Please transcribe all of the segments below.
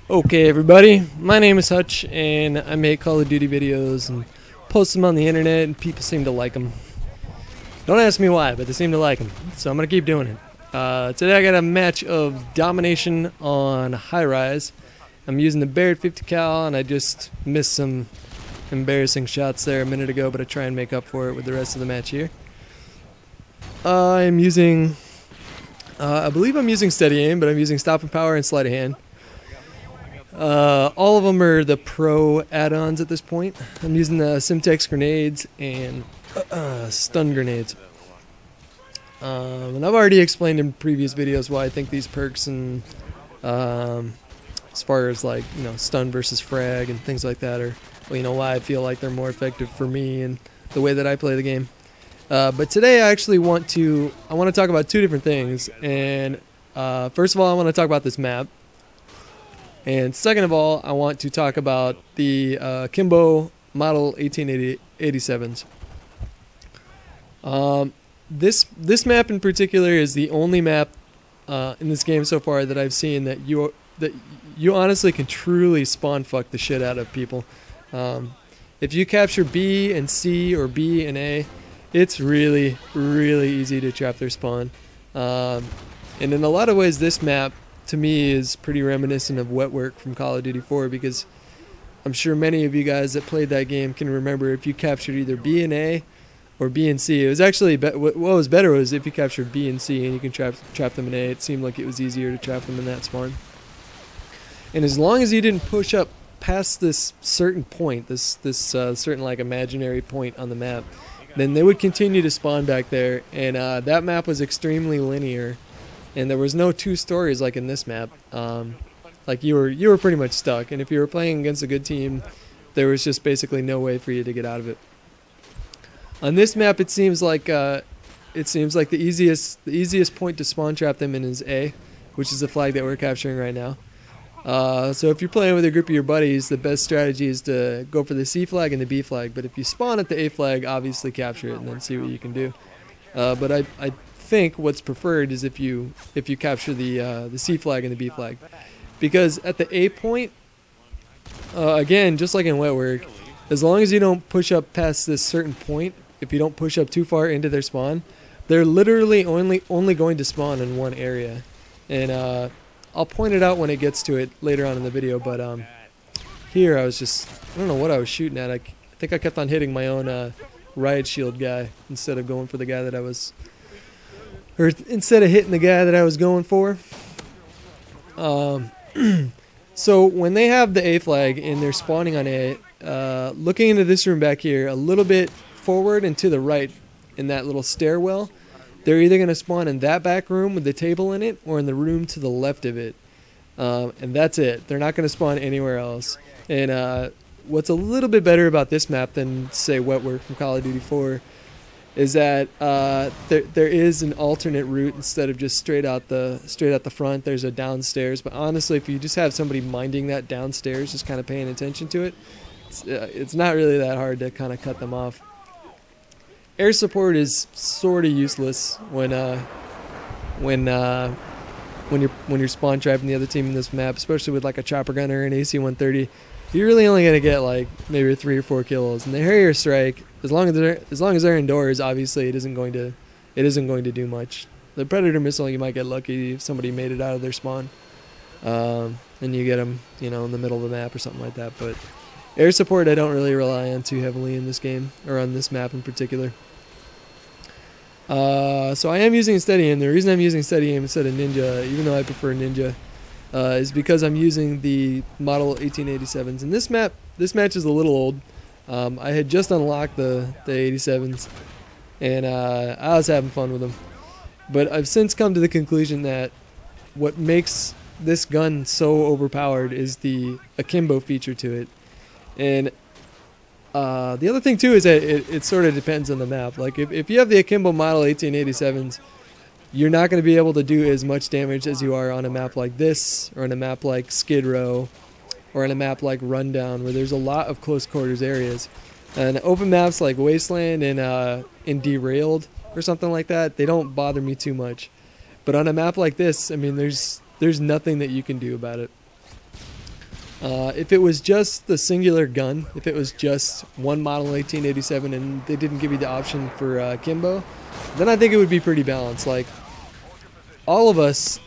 Okay, everybody, my name is Hutch, and I make Call of Duty videos and post them on the internet, and people seem to like them. Don't ask me why, but they seem to like them, so I'm going to keep doing it. Today I got a match of domination on high rise. I'm using the Barrett 50 cal, and I just missed some embarrassing shots there a minute ago, but I try and make up for it with the rest of the match here. I'm using, I believe I'm using steady aim, but I'm using stop and power and sleight of hand. All of them are the pro add-ons at this point. I'm using the Simtex grenades and stun grenades. And I've already explained in previous videos why I think these perks and as far as like, you know, stun versus frag and things like that are, well, you know, why I feel like they're more effective for me and the way that I play the game. But today I actually want to talk about two different things. And first of all, I want to talk about this map. And second of all, I want to talk about the Akimbo Model 1887s. This map in particular is the only map in this game so far that I've seen that you honestly can truly spawn fuck the shit out of people. If you capture B and C or B and A, it's really, really easy to trap their spawn. And in a lot of ways, this map to me is pretty reminiscent of Wet Work from Call of Duty 4, because I'm sure many of you guys that played that game can remember if you captured either B and A or B and C. It was actually what was better was if you captured B and C and you can trap them in A. It seemed like it was easier to trap them in that spawn. And as long as you didn't push up past this certain point, this certain like imaginary point on the map, then they would continue to spawn back there. And that map was extremely linear. And there was no two stories like in this map. Like you were pretty much stuck, and if you were playing against a good team, there was just basically no way for you to get out of it. On this map, it seems like the easiest point to spawn trap them in is A, which is the flag that we're capturing right now. So if you're playing with a group of your buddies, the best strategy is to go for the C flag and the B flag. But if you spawn at the A flag, obviously capture it and then see what you can do. But I think what's preferred is if you capture the C flag and the B flag, because at the A point, again, just like in Wet Work, as long as you don't push up past this certain point, if you don't push up too far into their spawn, they're literally only going to spawn in one area. And I'll point it out when it gets to it later on in the video. But here I don't know what I was shooting at. I think I kept on hitting my own riot shield guy instead of going for the guy that I was. Or instead of hitting the guy that I was going for. So when they have the A flag and they're spawning on A, looking into this room back here, a little bit forward and to the right in that little stairwell, they're either going to spawn in that back room with the table in it or in the room to the left of it. And that's it. They're not going to spawn anywhere else. And what's a little bit better about this map than, say, Wet Work from Call of Duty 4 is that there is an alternate route instead of just straight out the front. There's a downstairs, but honestly, if you just have somebody minding that downstairs, just kind of paying attention to it, it's not really that hard to kind of cut them off. Air support is sort of useless when you're spawn trapping the other team in this map, especially with like a chopper gunner or an AC-130. You're really only gonna get like maybe 3 or 4 kills, and the Harrier strike, as long as they're indoors, obviously it isn't going to do much. The Predator missile, you might get lucky if somebody made it out of their spawn, and you get them, you know, in the middle of the map or something like that. But air support, I don't really rely on too heavily in this game, or on this map in particular. So I am using steady aim. The reason I'm using steady aim instead of ninja, even though I prefer ninja, is because I'm using the Model 1887s. And this match is a little old. I had just unlocked the 87s, and I was having fun with them. But I've since come to the conclusion that what makes this gun so overpowered is the Akimbo feature to it. And the other thing too is that it sort of depends on the map. Like if you have the Akimbo Model 1887s, you're not going to be able to do as much damage as you are on a map like this, or on a map like Skid Row, or on a map like Rundown, where there's a lot of close quarters areas. And open maps like Wasteland and Derailed or something like that, they don't bother me too much. But on a map like this, I mean, there's nothing that you can do about it. If it was just the singular gun, if it was just one model 1887 and they didn't give you the option for Akimbo, then I think it would be pretty balanced. Like, all of us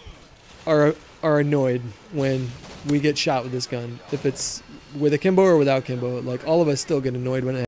are annoyed when we get shot with this gun. If it's with Akimbo or without Akimbo, like, all of us still get annoyed when it